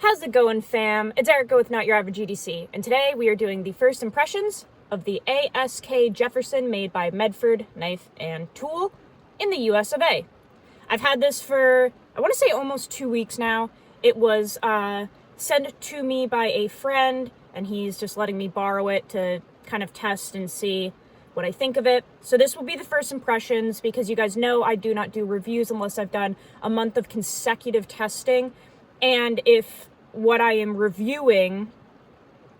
How's it going, fam? It's Erica with Not Your Average EDC, and today we are doing the first impressions of the ASK Jefferson made by Medford Knife and Tool in the US of A. I've had this for, I want to say almost 2 weeks now. It was sent to me by a friend, and he's just letting me borrow it to kind of test and see what I think of it. So this will be the first impressions, because you guys know I do not do reviews unless I've done a month of consecutive testing. And if what I am reviewing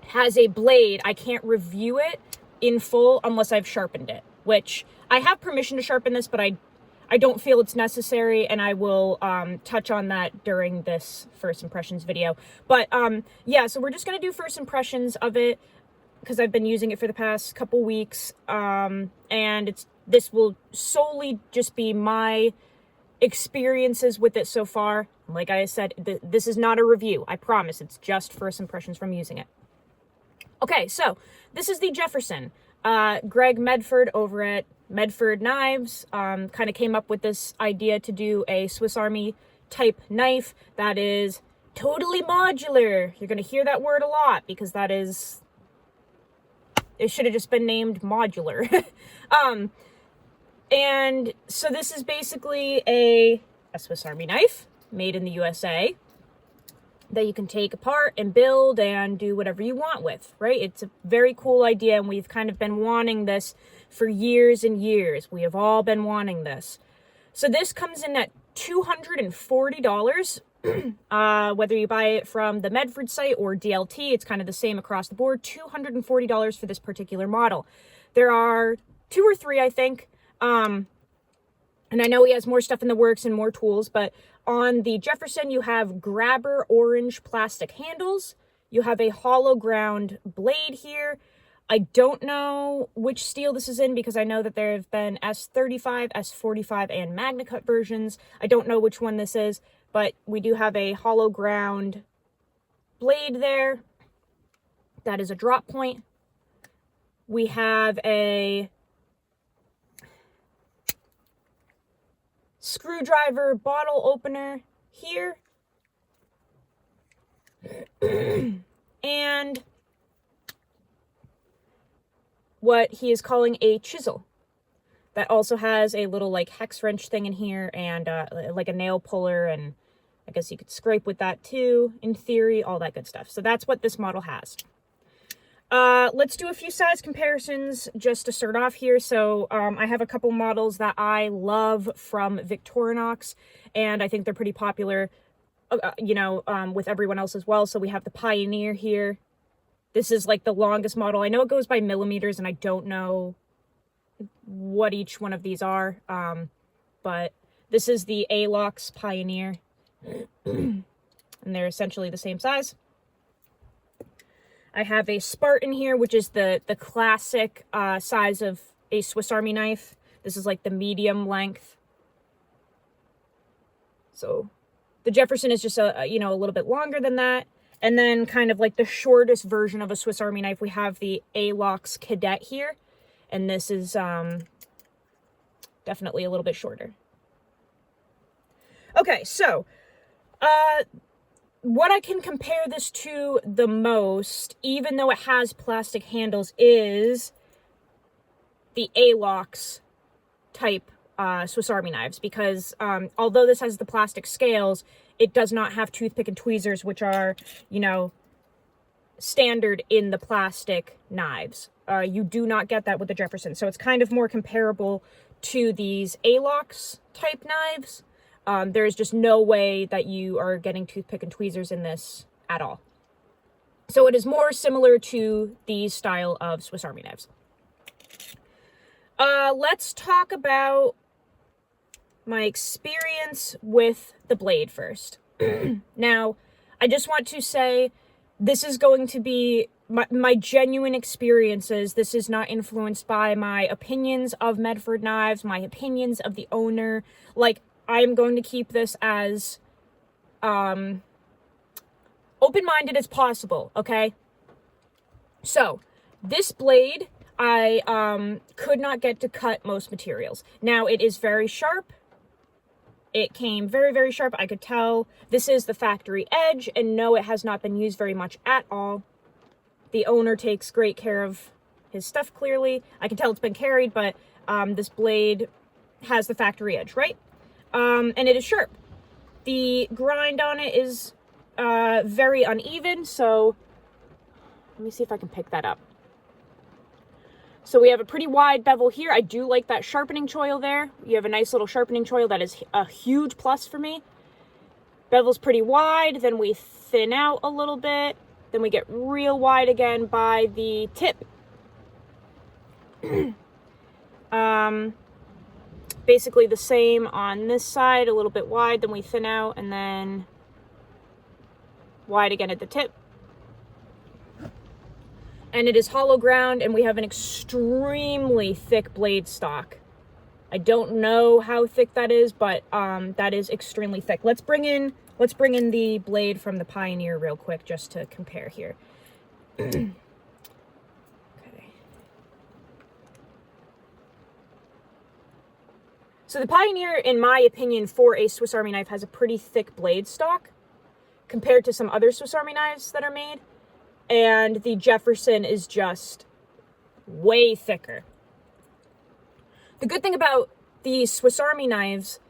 has a blade, I can't review it in full unless I've sharpened it, which I have permission to sharpen this, but I don't feel it's necessary, and I will touch on that during this first impressions video. But yeah, so we're just going to do first impressions of it, because I've been using it for the past couple weeks, and this will solely just be my experiences with it so far. Like I said, this is not a review, I promise. It's just first impressions from using it. Okay, so this is the Jefferson. Greg Medford over at Medford Knives kind of came up with this idea to do a Swiss Army type knife that is totally modular. You're going to hear that word a lot, because that is, it should have just been named modular. And so this is basically a Swiss Army knife made in the USA that you can take apart and build and do whatever you want with, right? It's a very cool idea, and we've kind of been wanting this for years and years. We have all been wanting this. So this comes in at $240, whether you buy it from the Medford site or DLT, it's kind of the same across the board. $240 for this particular model. There are 2 or 3, I think. And I know he has more stuff in the works and more tools, but on the Jefferson, you have grabber orange plastic handles. You have a hollow ground blade here. I don't know which steel this is in, because I know that there have been S35, S45, and MagnaCut versions. I don't know which one this is, but we do have a hollow ground blade there. That is a drop point. We have a screwdriver bottle opener here. And what he is calling a chisel. That also has a little like hex wrench thing in here, and like a nail puller, and I guess you could scrape with that too, in theory, all that good stuff. So that's what this model has. Let's do a few size comparisons just to start off here. So I have a couple models that I love from Victorinox, and I think they're pretty popular, with everyone else as well. So we have the Pioneer here. This is like the longest model. I know it goes by millimeters, and I don't know what each one of these are, but this is the A-Lox Pioneer, and they're essentially the same size. I have a Spartan here, which is the classic size of a Swiss Army knife. This is like the medium length. So the Jefferson is just a little bit longer than that. And then kind of like the shortest version of a Swiss Army knife, we have the A-Lox Cadet here. And this is definitely a little bit shorter. Okay, so what I can compare this to the most, even though it has plastic handles, is the A-Lox type Swiss Army knives, because although this has the plastic scales, it does not have toothpick and tweezers, which are, standard in the plastic knives. You do not get that with the Jefferson, so it's kind of more comparable to these A-Lox type knives. There is just no way that you are getting toothpick and tweezers in this at all. So it is more similar to the style of Swiss Army knives. Let's talk about my experience with the blade first. Now, I just want to say this is going to be my genuine experiences. This is not influenced by my opinions of Medford knives, my opinions of the owner. Like, I'm going to keep this as open-minded as possible, okay? So, this blade, I could not get to cut most materials. Now, it is very sharp. It came very, very sharp. I could tell this is the factory edge, and no, it has not been used very much at all. The owner takes great care of his stuff, clearly. I can tell it's been carried, but this blade has the factory edge, right? And it is sharp. The grind on it is very uneven, so let me see if I can pick that up. So we have a pretty wide bevel here. I do like that sharpening choil there. You have a nice little sharpening choil. That is a huge plus for me. Bevel's pretty wide. Then we thin out a little bit. Then we get real wide again by the tip. Basically the same on this side, a little bit wide. Then we thin out and then wide again at the tip. And it is hollow ground, and we have an extremely thick blade stock. I don't know how thick that is, but that is extremely thick. Let's bring in the blade from the Pioneer real quick just to compare here. Okay. So the Pioneer, in my opinion, for a Swiss Army knife, has a pretty thick blade stock compared to some other Swiss Army knives that are made. And the Jefferson is just way thicker. The good thing about the Swiss Army knives,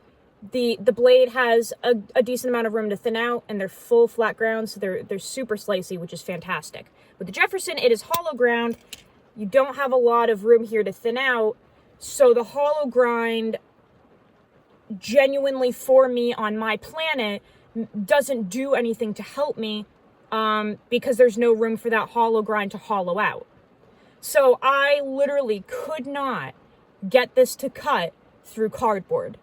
the blade has a decent amount of room to thin out, and they're full flat ground, so they're super slicey, which is fantastic. With the Jefferson, it is hollow ground. You don't have a lot of room here to thin out, so the hollow grind, genuinely for me on my planet, doesn't do anything to help me. Because there's no room for that hollow grind to hollow out. So I literally could not get this to cut through cardboard.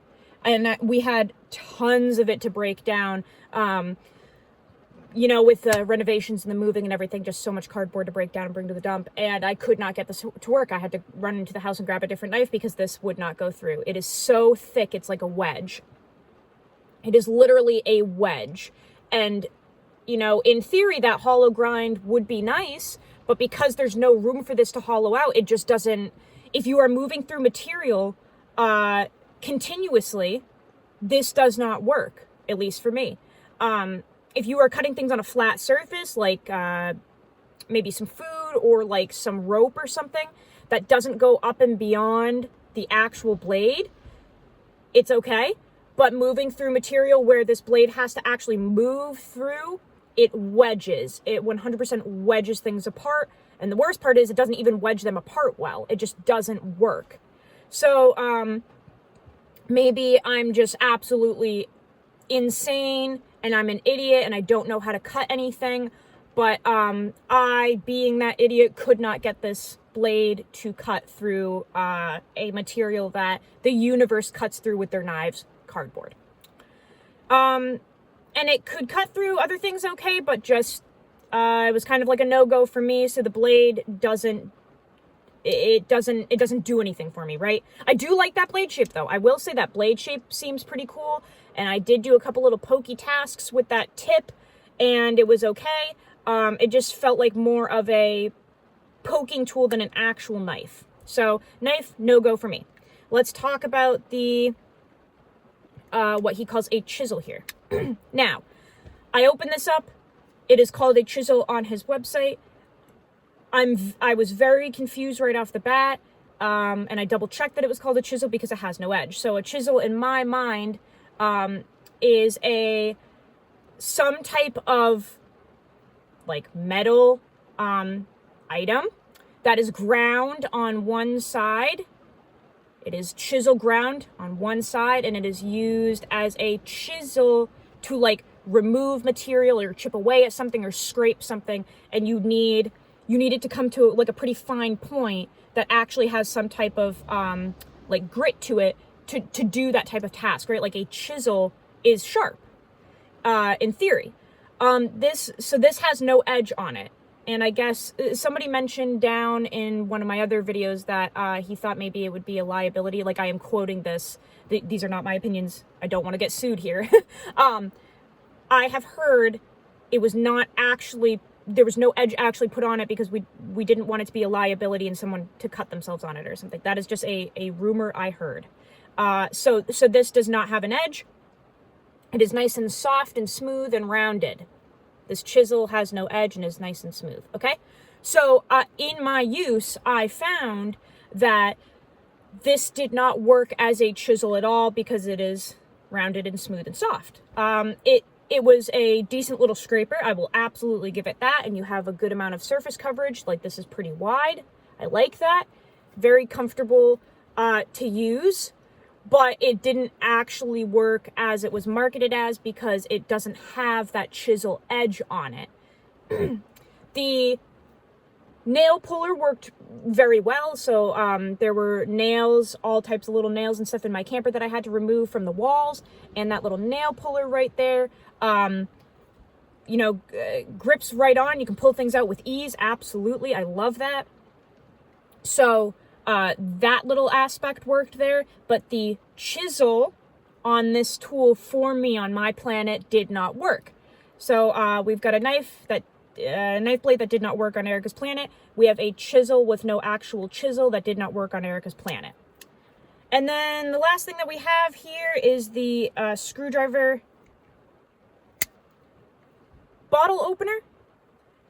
And we had tons of it to break down. You know, with the renovations and the moving and everything, just so much cardboard to break down and bring to the dump. And I could not get this to work. I had to run into the house and grab a different knife because this would not go through. It is so thick, it's like a wedge. It is literally a wedge. And you know, in theory, that hollow grind would be nice, but because there's no room for this to hollow out, it just doesn't. If you are moving through material continuously, this does not work, at least for me. If you are cutting things on a flat surface, like maybe some food or like some rope or something that doesn't go up and beyond the actual blade, it's okay. But moving through material where this blade has to actually move through, it wedges. It 100% wedges things apart. And the worst part is it doesn't even wedge them apart well. It just doesn't work. So maybe I'm just absolutely insane and I'm an idiot and I don't know how to cut anything. But I, being that idiot, could not get this blade to cut through a material that the universe cuts through with their knives, cardboard. And it could cut through other things okay, but just, it was kind of like a no-go for me, so the blade doesn't do anything for me, right? I do like that blade shape, though. I will say that blade shape seems pretty cool, and I did do a couple little pokey tasks with that tip, and it was okay. It just felt like more of a poking tool than an actual knife. So, knife, no-go for me. Let's talk about the what he calls a chisel here. Now, I opened this up. It is called a chisel on his website. I was very confused right off the bat, and I double checked that it was called a chisel because it has no edge. So a chisel, in my mind, is some type of like metal item that is ground on one side. It is chisel ground on one side, and it is used as a chisel to like remove material or chip away at something or scrape something, and you need it to come to like a pretty fine point that actually has some type of like grit to it to do that type of task, right? Like a chisel is sharp in theory. This has no edge on it. And I guess somebody mentioned down in one of my other videos that he thought maybe it would be a liability. Like, I am quoting this. These are not my opinions. I don't want to get sued here. I have heard it was not actually, there was no edge actually put on it because we didn't want it to be a liability and someone to cut themselves on it or something. That is just a rumor I heard. So this does not have an edge. It is nice and soft and smooth and rounded. This chisel has no edge and is nice and smooth, okay? So in my use, I found that this did not work as a chisel at all because it is rounded and smooth and soft. It was a decent little scraper. I will absolutely give it that. And you have a good amount of surface coverage. Like, this is pretty wide. I like that. Very comfortable to use. But it didn't actually work as it was marketed as because it doesn't have that chisel edge on it. The nail puller worked very well. So there were nails, all types of little nails and stuff in my camper that I had to remove from the walls. And that little nail puller right there, grips right on. You can pull things out with ease. Absolutely. I love that. So that little aspect worked there, but the chisel on this tool for me on my planet did not work. So we've got a knife blade that did not work on Erica's planet. We have a chisel with no actual chisel that did not work on Erica's planet. And then the last thing that we have here is the screwdriver bottle opener.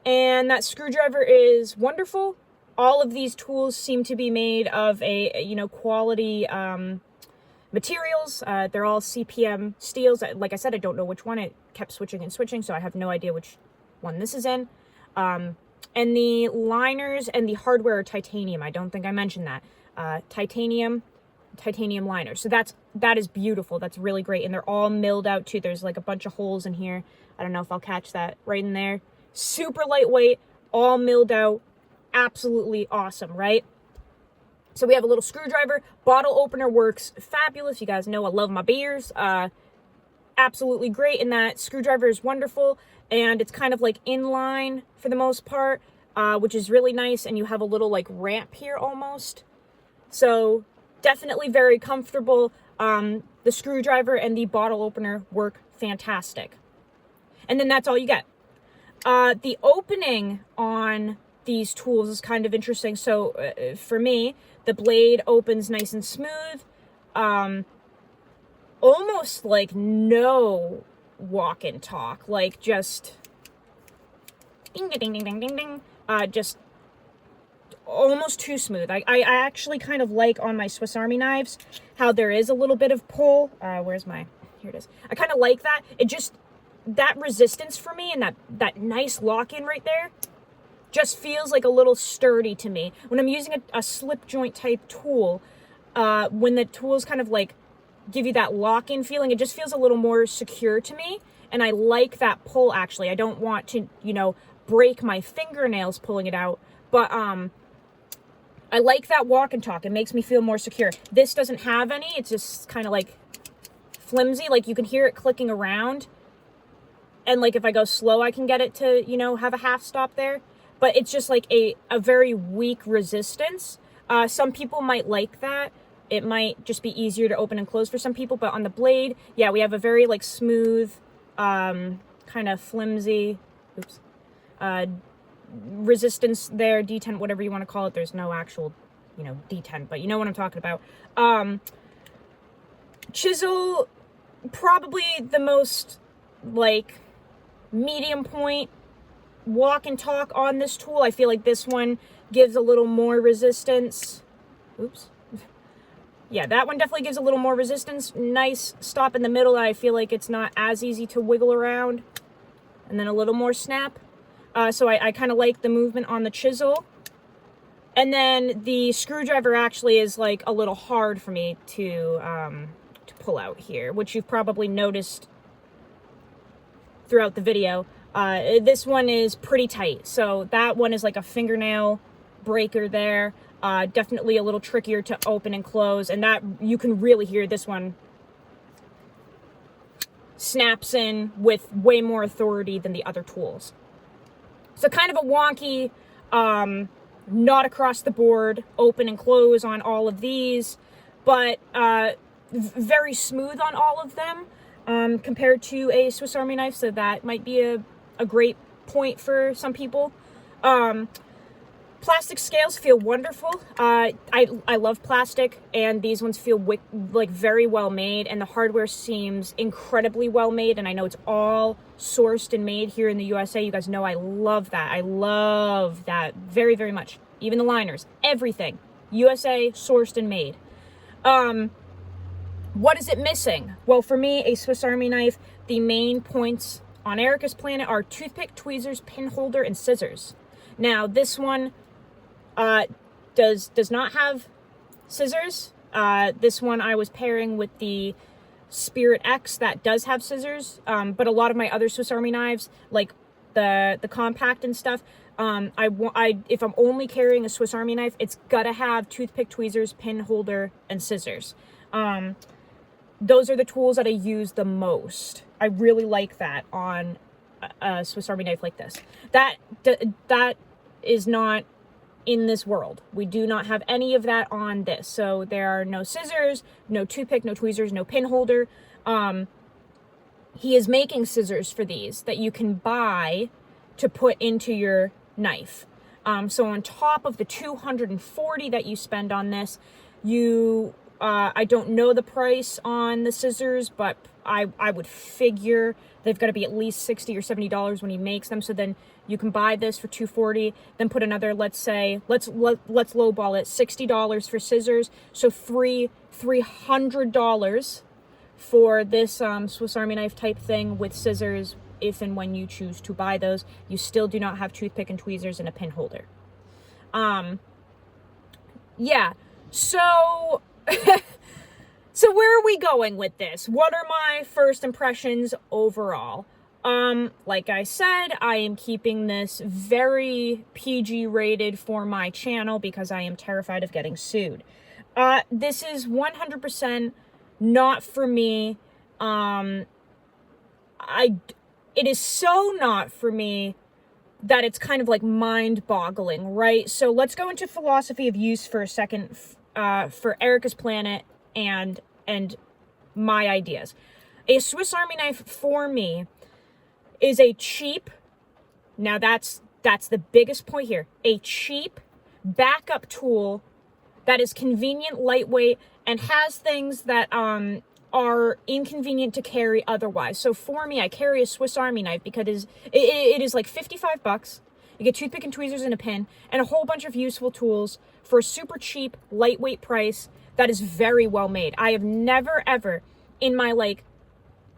And that screwdriver is wonderful. All of these tools seem to be made of quality materials. They're all CPM steels. Like I said, I don't know which one. It kept switching and switching, so I have no idea which one this is in. And the liners and the hardware are titanium. I don't think I mentioned that. Titanium liners. So that is beautiful. That's really great. And they're all milled out too. There's like a bunch of holes in here. I don't know if I'll catch that right in there. Super lightweight, all milled out. Absolutely awesome, right? So we have a little screwdriver. Bottle opener works fabulous. You guys know I love my beers. Absolutely great. And that screwdriver is wonderful. And it's kind of like inline for the most part, which is really nice. And you have a little like ramp here almost. So definitely very comfortable. The screwdriver and the bottle opener work fantastic. And then that's all you get. The opening on these tools is kind of interesting. So for me, the blade opens nice and smooth, almost like no walk and talk, like just ding ding ding ding ding ding, just almost too smooth. I actually kind of like on my Swiss Army knives how there is a little bit of pull. Here it is. I kind of like that. That resistance for me and that nice lock-in right there just feels like a little sturdy to me. When I'm using a slip joint type tool, when the tools kind of like give you that lock-in feeling, it just feels a little more secure to me. And I like that pull, actually. I don't want to, break my fingernails pulling it out. But I like that walk and talk. It makes me feel more secure. This doesn't have any. It's just kind of like flimsy. Like you can hear it clicking around. And like if I go slow, I can get it to, have a half stop there. But it's just like a very weak resistance. Some people might like that. It might just be easier to open and close for some people. But on the blade, yeah, we have a very like smooth, kind of flimsy, resistance there, detent, whatever you want to call it. There's no actual, detent, but you know what I'm talking about. Chisel, probably the most like medium point walk and talk on this tool. I feel like this one gives a little more resistance. Yeah, that one definitely gives a little more resistance. Nice stop in the middle. I feel like it's not as easy to wiggle around. And then a little more snap. So I kind of like the movement on the chisel. And then the screwdriver actually is like a little hard for me to pull out here, which you've probably noticed throughout the video. This one is pretty tight. So that one is like a fingernail breaker there. Definitely a little trickier to open and close. And that you can really hear this one snaps in with way more authority than the other tools. So kind of a wonky, not across the board, open and close on all of these, but very smooth on all of them compared to a Swiss Army knife. So that might be a great point for some people. Plastic scales feel wonderful. I love plastic, and these ones feel like very well made, and the hardware seems incredibly well made, and I know it's all sourced and made here in the USA. You guys know I love that. I love that very, very much. Even the liners, everything. USA sourced and made. What is it missing? Well, for me, a Swiss Army knife, the main points on Erica's Planet are toothpick, tweezers, pin holder, and scissors. Now, this one does not have scissors. This one I was pairing with the Spirit X that does have scissors. But a lot of my other Swiss Army knives, like the compact and stuff, if I'm only carrying a Swiss Army knife, it's gotta have toothpick, tweezers, pin holder, and scissors. Those are the tools that I use the most. I really like that on a Swiss Army knife like this. That is not in this world. We do not have any of that on this. So there are no scissors, no toothpick, no tweezers, no pin holder. He is making scissors for these that you can buy to put into your knife. So on top of the $240 that you spend on this, I don't know the price on the scissors, but I would figure they've got to be at least $60 or $70 when he makes them. So then you can buy this for $240, then put another, let's lowball it, $60 for scissors. So $300 for this Swiss Army knife type thing with scissors. If and when you choose to buy those, you still do not have toothpick and tweezers and a pin holder. Yeah, so so where are we going with this? What are my first impressions overall? Like I said, I am keeping this very PG rated for my channel because I am terrified of getting sued. This is 100% not for me. It is so not for me that it's kind of like mind-boggling, right? So let's go into philosophy of use for a second, for Erica's Planet and my ideas. A Swiss Army knife for me is a cheap, now that's the biggest point here, a cheap backup tool that is convenient, lightweight, and has things that are inconvenient to carry otherwise. So for me, I carry a Swiss Army knife because it is like $55. You get toothpick and tweezers and a pin and a whole bunch of useful tools for a super cheap, lightweight price that is very well made. I have never ever, in my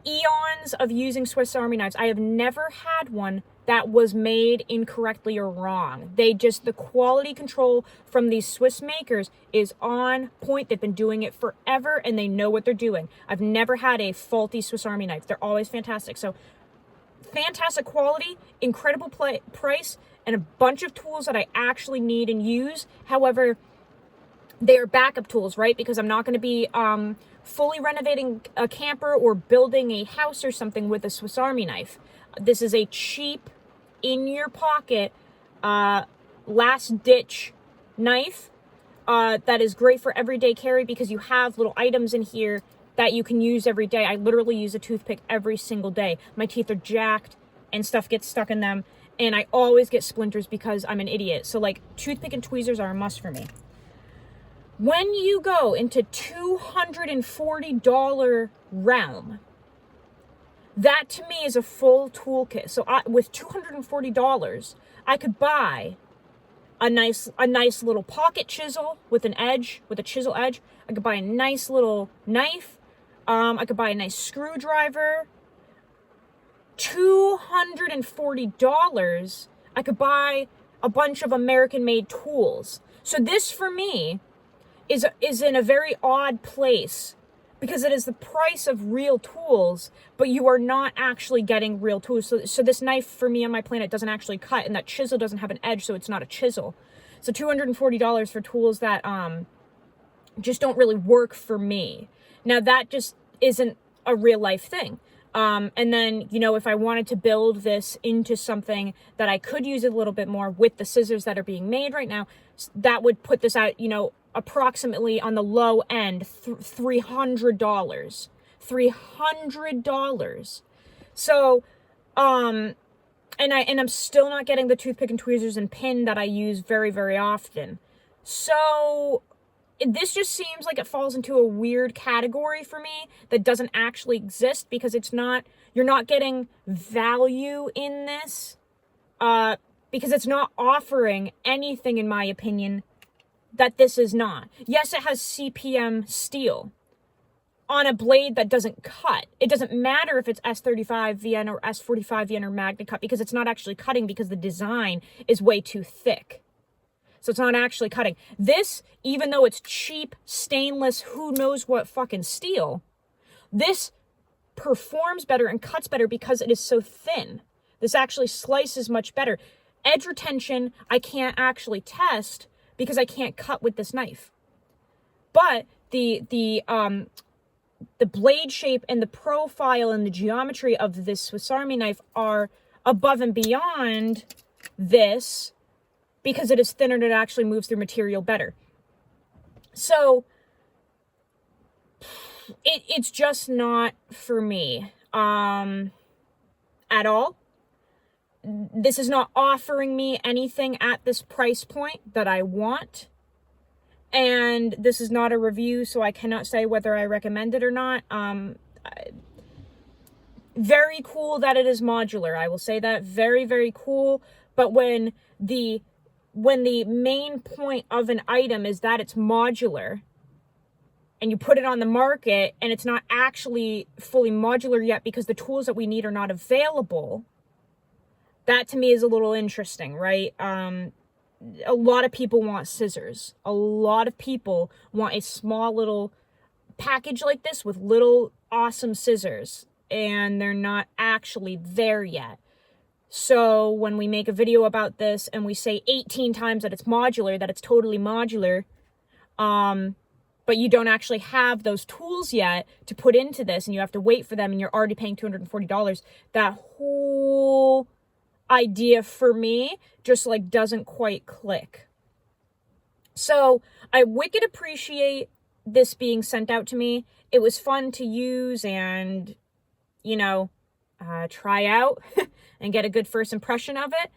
eons of using Swiss Army knives, I have never had one that was made incorrectly or wrong. The quality control from these Swiss makers is on point. They've been doing it forever and they know what they're doing. I've never had a faulty Swiss Army knife. They're always fantastic. So fantastic quality, incredible price, and a bunch of tools that I actually need and use. However, they are backup tools, right? Because I'm not going to be fully renovating a camper or building a house or something with a Swiss Army knife. This is a cheap, in your pocket, last ditch knife that is great for everyday carry because you have little items in here that you can use every day. I literally use a toothpick every single day. My teeth are jacked and stuff gets stuck in them, and I always get splinters because I'm an idiot. So toothpick and tweezers are a must for me. When you go into $240 realm, that to me is a full toolkit. So with $240, I could buy a nice little pocket chisel with an edge, with a chisel edge. I could buy a nice little knife. I could buy a nice screwdriver. $240, I could buy a bunch of American-made tools. So this, for me, is in a very odd place because it is the price of real tools, but you are not actually getting real tools. So this knife for me on my planet doesn't actually cut, and that chisel doesn't have an edge, so it's not a chisel. So $240 for tools that just don't really work for me. Now that just isn't a real life thing. And then, if I wanted to build this into something that I could use a little bit more with the scissors that are being made right now, that would put this at, approximately on the low end, $300. $300. So, And I'm still not getting the toothpick and tweezers and pin that I use very, very often. So this just seems like it falls into a weird category for me that doesn't actually exist, because you're not getting value in this, because it's not offering anything, in my opinion, that this is not. Yes, it has CPM steel on a blade that doesn't cut. It doesn't matter if it's S35 VN or S45 VN or Magna Cut, because it's not actually cutting, because the design is way too thick. So it's not actually cutting. This, even though it's cheap, stainless, who knows what fucking steel, this performs better and cuts better because it is so thin. This actually slices much better. Edge retention, I can't actually test because I can't cut with this knife. But the blade shape and the profile and the geometry of this Swiss Army knife are above and beyond this, because it is thinner and it actually moves through material better. So it's just not for me at all. This is not offering me anything at this price point that I want. And this is not a review, so I cannot say whether I recommend it or not. Very cool that it is modular. I will say that. Very, very cool. But when the main point of an item is that it's modular, and you put it on the market and it's not actually fully modular yet because the tools that we need are not available, that to me is a little interesting, right? A lot of people want scissors. A lot of people want a small little package like this with little awesome scissors, and they're not actually there yet. So when we make a video about this and we say 18 times that it's modular, that it's totally modular, but you don't actually have those tools yet to put into this, and you have to wait for them, and you're already paying $240, that whole idea for me just like doesn't quite click. So I wicked appreciate this being sent out to me. It was fun to use and, try out and get a good first impression of it.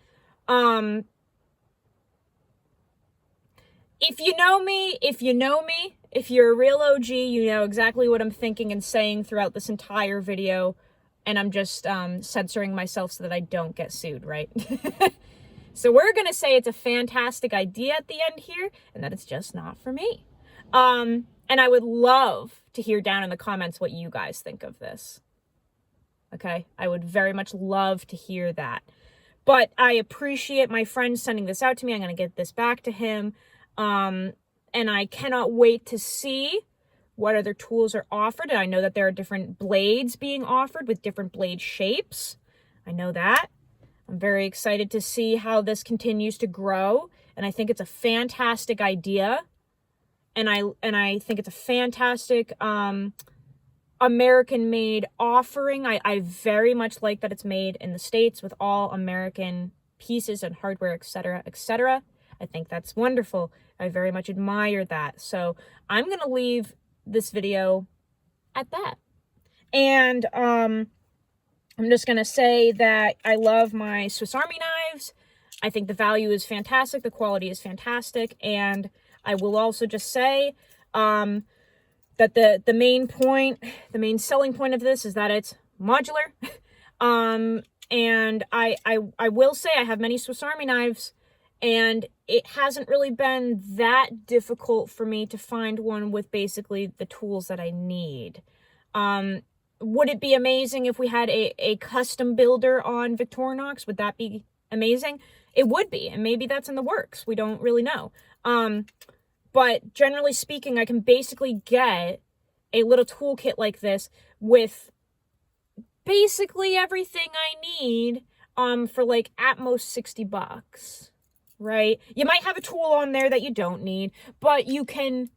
If you know me, if you're a real OG, you know exactly what I'm thinking and saying throughout this entire video. And I'm just censoring myself so that I don't get sued, right? So we're going to say it's a fantastic idea at the end here, and that it's just not for me. And I would love to hear down in the comments what you guys think of this. Okay? I would very much love to hear that. But I appreciate my friend sending this out to me. I'm going to get this back to him. And I cannot wait to see what other tools are offered. And I know that there are different blades being offered with different blade shapes. I know that. I'm very excited to see how this continues to grow. And I think it's a fantastic idea. And I think it's a fantastic American-made offering. I very much like that it's made in the States with all American pieces and hardware, etc., etc. I think that's wonderful. I very much admire that. So I'm going to leave this video at that. And I'm just going to say that I love my Swiss Army knives. I think the value is fantastic. The quality is fantastic. And I will also just say that the main selling point of this is that it's modular. And I will say I have many Swiss Army knives, and it hasn't really been that difficult for me to find one with basically the tools that I need. Would it be amazing if we had a custom builder on Victorinox? Would that be amazing? It would be, and maybe that's in the works. We don't really know. But generally speaking, I can basically get a little toolkit like this with basically everything I need for like at most $60, right? You might have a tool on there that you don't need, but you can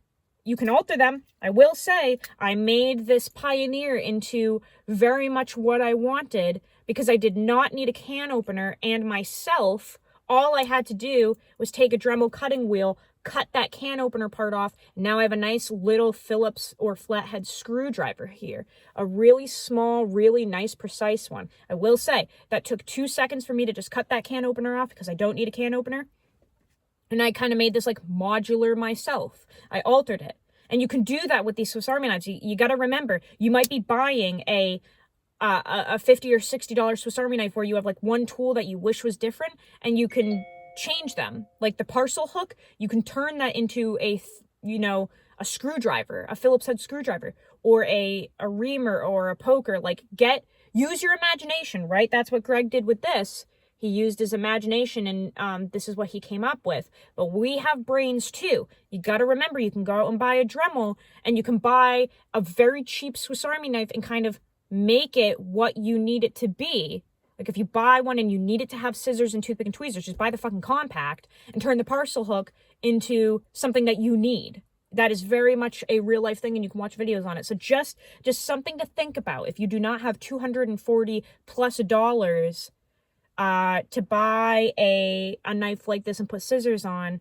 alter them. I will say I made this Pioneer into very much what I wanted because I did not need a can opener, and myself, all I had to do was take a Dremel cutting wheel, cut that can opener part off. Now I have a nice little Phillips or flathead screwdriver here. A really small, really nice, precise one. I will say that took 2 seconds for me to just cut that can opener off because I don't need a can opener. And I kind of made this like modular myself. I altered it. And you can do that with these Swiss Army knives. You got to remember, you might be buying a $50 or $60 Swiss Army knife where you have like one tool that you wish was different, and you can change them. Like the parcel hook, you can turn that into a screwdriver, a Phillips head screwdriver, or a reamer or a poker. Like use your imagination, right? That's what Greg did with this. He used his imagination, and this is what he came up with. But we have brains too. You got to remember, you can go out and buy a Dremel, and you can buy a very cheap Swiss Army knife and kind of make it what you need it to be. Like if you buy one and you need it to have scissors and toothpick and tweezers, just buy the fucking compact and turn the parcel hook into something that you need. That is very much a real life thing, and you can watch videos on it. So just something to think about. If you do not have $240 plus to buy a knife like this and put scissors on,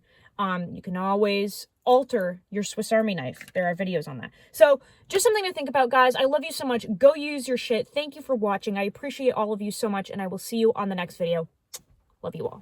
you can always alter your Swiss Army knife. There are videos on that. So just something to think about, guys. I love you so much. Go use your shit. Thank you for watching. I appreciate all of you so much, and I will see you on the next video. Love you all.